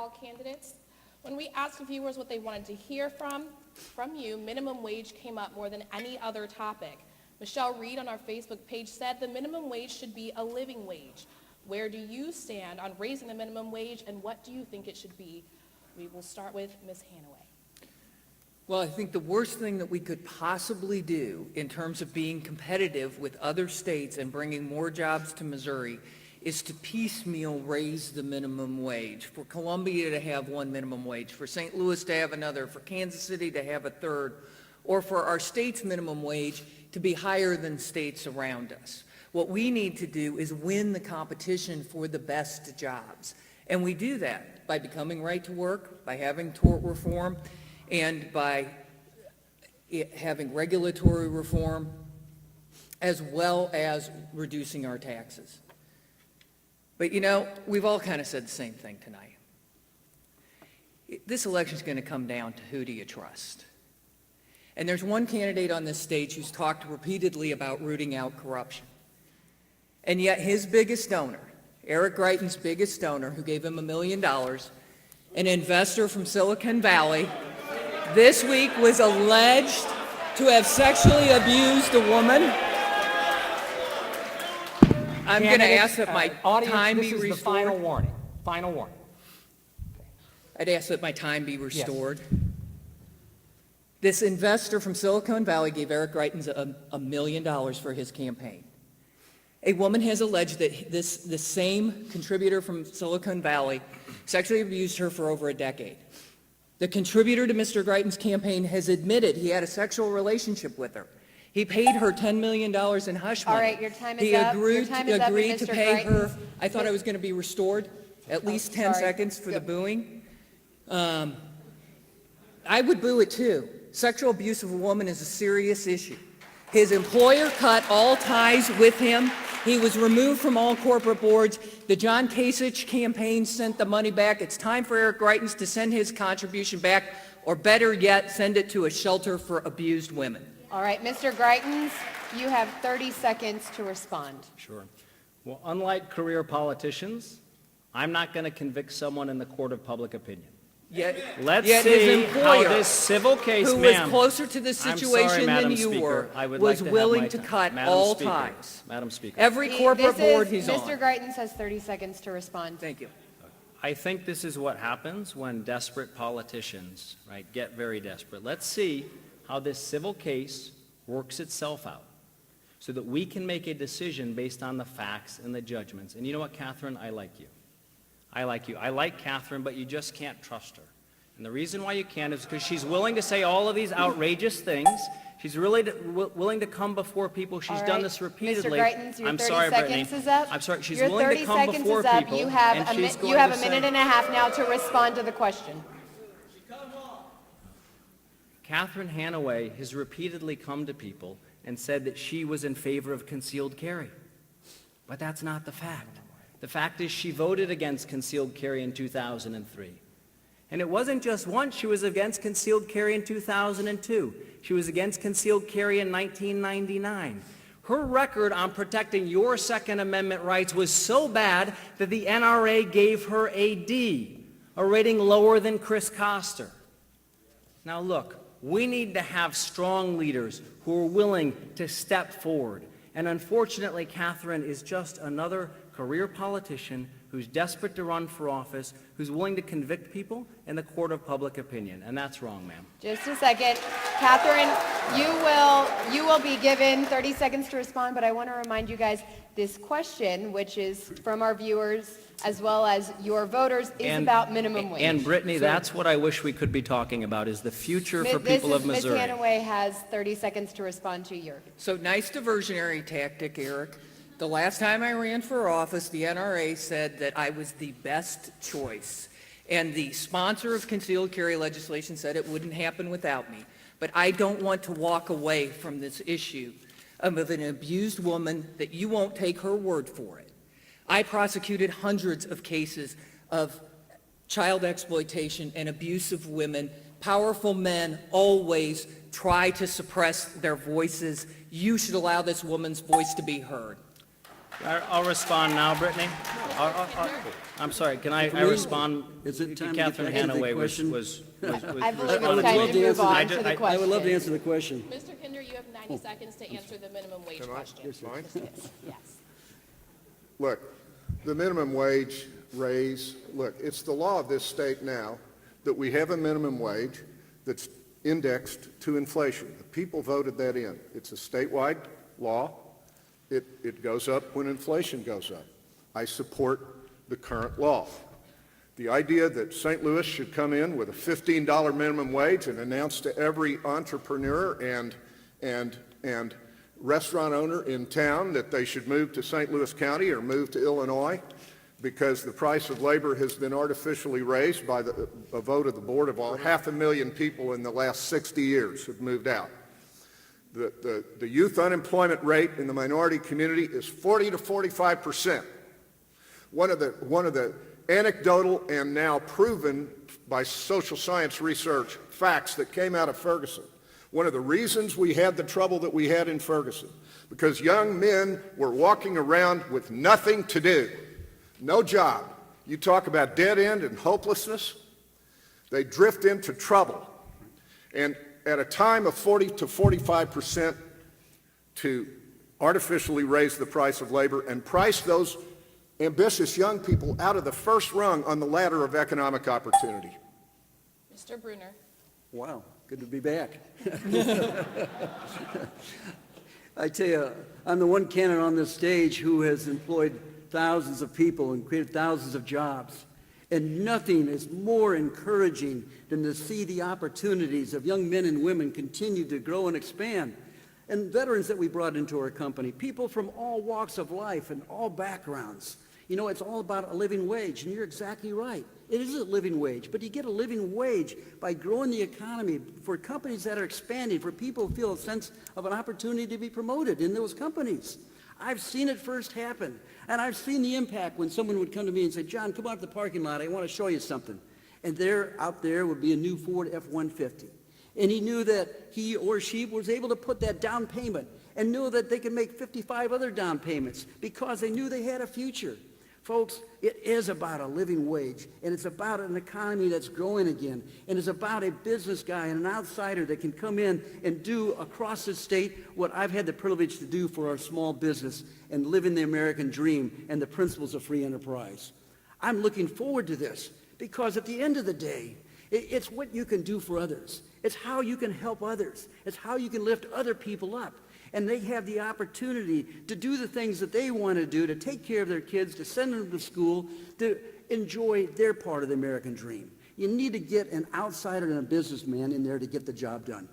all candidates. When we asked viewers what they wanted to hear from you, minimum wage came up more than any other topic. Michelle Reed on our Facebook page said the minimum wage should be a living wage. Where do you stand on raising the minimum wage, and what do you think it should be? We will start with Ms. Hanaway. Well, I think the worst thing that we could possibly do in terms of being competitive with other states and bringing more jobs to Missouri is to piecemeal raise the minimum wage. For Columbia to have one minimum wage, for St. Louis to have another, for Kansas City to have a third, or for our state's minimum wage to be higher than states around us. What we need to do is win the competition for the best jobs. And we do that by becoming right to work, by having tort reform, and by having regulatory reform, as well as reducing our taxes. But you know, we've all kind of said the same thing tonight. This election is going to come down to who do you trust? And there's one candidate on this stage who's talked repeatedly about rooting out corruption. And yet his biggest donor, Eric Greitens' biggest donor, who gave him $1 million, an investor from Silicon Valley, this week was alleged to have sexually abused a woman. I'm going to ask that my time be restored. This is the final warning. Final warning. I'd ask that my time be restored. Yes. This investor from Silicon Valley gave Eric Greitens $1 million for his campaign. A woman has alleged that the same contributor from Silicon Valley sexually abused her for over a decade. The contributor to Mr. Greitens' campaign has admitted he had a sexual relationship with her. He paid her $10 million in hush money. All right, your time is he up. agreed to pay Greitens. her. I thought I was going to be restored. At least 10 seconds for the booing. I would boo it too. Sexual abuse of a woman is a serious issue. His employer cut all ties with him. He was removed from all corporate boards. The John Kasich campaign sent the money back. It's time for Eric Greitens to send his contribution back, or better yet, send it to a shelter for abused women. All right, Mr. Greitens, you have 30 seconds to respond. Sure. Well, unlike career politicians, I'm not going to convict someone in the court of public opinion. Let's yet see his employer, how this civil case, who was closer to this situation than you were, was willing to cut all ties. Madam Speaker. Every corporate board he's on. Mr. Greitens has 30 seconds to respond. Thank you. I think this is what happens when desperate politicians, right, get very desperate. Let's see how this civil case works itself out so that we can make a decision based on the facts and the judgments. And you know what, Catherine? I like you. I like you. I like Catherine, but you just can't trust her. And the reason why you can't is because she's willing to say all of these outrageous things. She's really willing to come before people. She's done this repeatedly. Mr. Greitens, your 30 sorry, seconds Brittany. is up. I'm sorry. She's your willing to come before people. You have and she's going you have to a minute and a half now to respond to the question. Catherine Hanaway has repeatedly come to people and said that she was in favor of concealed carry. But that's not the fact. The fact is she voted against concealed carry in 2003. And it wasn't just once. She was against concealed carry in 2002. She was against concealed carry in 1999. Her record on protecting your Second Amendment rights was so bad that the NRA gave her a D, a rating lower than Chris Koster. Now look, we need to have strong leaders who are willing to step forward. And unfortunately, Catherine is just another career politician who's desperate to run for office, who's willing to convict people in the court of public opinion. And that's wrong, ma'am. Just a second. Catherine, you will be given 30 seconds to respond, but I want to remind you guys this question, which is from our viewers as well as your voters, is about minimum wage. And Brittany, that's what I wish we could be talking about, is the future for people of Missouri. Ms. Hanaway has 30 seconds to respond to your. So nice diversionary tactic, Eric. The last time I ran for office, the NRA said that I was the best choice. And the sponsor of concealed carry legislation said it wouldn't happen without me. But I don't want to walk away from this issue of an abused woman that you won't take her word for it. I prosecuted hundreds of cases of child exploitation and abuse of women. Powerful men always try to suppress their voices. You should allow this woman's voice to be heard. I'll respond now, Brittany. I'm sorry, can I For me, respond? is it time to get Catherine back to the Hanaway question? was I believe responding it's time love to to move answer on that. to the I question. I would love to answer the question. Mr. Kinder, you have 90 seconds to answer the minimum wage question. Fine. Yes. Look, the minimum wage raise, look, it's the law of this state now that we have a minimum wage that's indexed to inflation. The people voted that in. It's a statewide law. It goes up when inflation goes up. I support the current law. The idea that St. Louis should come in with a $15 minimum wage and announce to every entrepreneur and restaurant owner in town that they should move to St. Louis County or move to Illinois because the price of labor has been artificially raised by a vote of the board of all 500,000 people in the last 60 years have moved out. The youth unemployment rate in the minority community is 40 to 45%. One of the anecdotal and now proven by social science research facts that came out of Ferguson. One of the reasons we had the trouble that we had in Ferguson, because young men were walking around with nothing to do, no job. You talk about dead end and hopelessness, they drift into trouble. And at a time of 40 to 45% to artificially raise the price of labor and price those ambitious young people out of the first rung on the ladder of economic opportunity. Mr. Bruner. Wow, good to be back. I tell you, I'm the one candidate on this stage who has employed thousands of people and created thousands of jobs. And nothing is more encouraging than to see the opportunities of young men and women continue to grow and expand. And veterans that we brought into our company, people from all walks of life and all backgrounds. You know, it's all about a living wage, and you're exactly right. It is a living wage, but you get a living wage by growing the economy for companies that are expanding, for people who feel a sense of an opportunity to be promoted in those companies. I've seen it first happen, and I've seen the impact when someone would come to me and say, John, come out to the parking lot, I want to show you something. And there, out there, would be a new Ford F-150. And he knew that he or she was able to put that down payment and knew that they could make 55 other down payments because they knew they had a future. Folks, it is about a living wage, and it's about an economy that's growing again, and it's about a business guy and an outsider that can come in and do across the state what I've had the privilege to do for our small business and live in the American dream and the principles of free enterprise. I'm looking forward to this because at the end of the day, it's what you can do for others. It's how you can help others. It's how you can lift other people up. And they have the opportunity to do the things that they want to do, to take care of their kids, to send them to school, to enjoy their part of the American dream. You need to get an outsider and a businessman in there to get the job done.